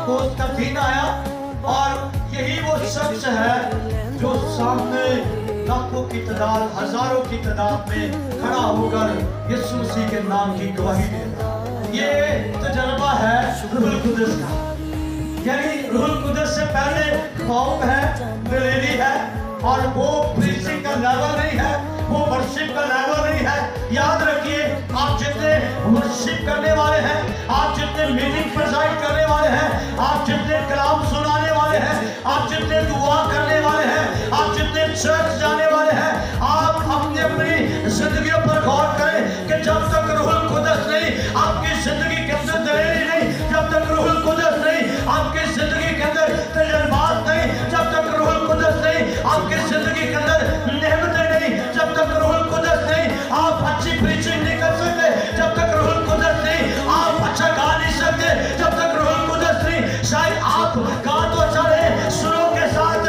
Pentecost का दिन आया और यही वो शख्स है जो सामने लाखों की तादाद, हजारों की तादाद में खड़ा होकर यीशु मसीह के नाम की गवाही दे रहा है। ये तजर्बा है रूहुल कुदस का, यानी रूहुल कुदस से पहले कौम है, गलीली है, और वो प्रीचिंग का लेवल नहीं है, वो वर्शिप का लेवल नहीं है। याद रखिए, आप जितने वर्शिप करने वाले हैं, आप जितने मीटिंग प्रिजाइड करने वाले हैं, आप जितने कलाम सुनाने वाले हैं, आप जितने दुआ करने वाले हैं, आप जितने चर्च जाने वाले हैं, आप अपनी अपनी जिंदगियों पर गौर करें कि जब तक रूहुल कुदस नहीं आपकी जिंदगी के अंदर दलेरी नहीं, जब तक रूहुल कुदस नहीं आपकी जिंदगी के अंदर तजर्बात नहीं, जब तक रूहुल कुदस नहीं आपकी जिंदगी के अंदर नेमतें नहीं, जब तक रूहुल कुदस नहीं आप अच्छी प्रीचिंग नहीं कर सकते, जब तक रूहुल कुदस नहीं आप अच्छा गा नहीं सकते, जब तक रूहुल कुदस नहीं शायद आप गा तो चले सुरों के साथ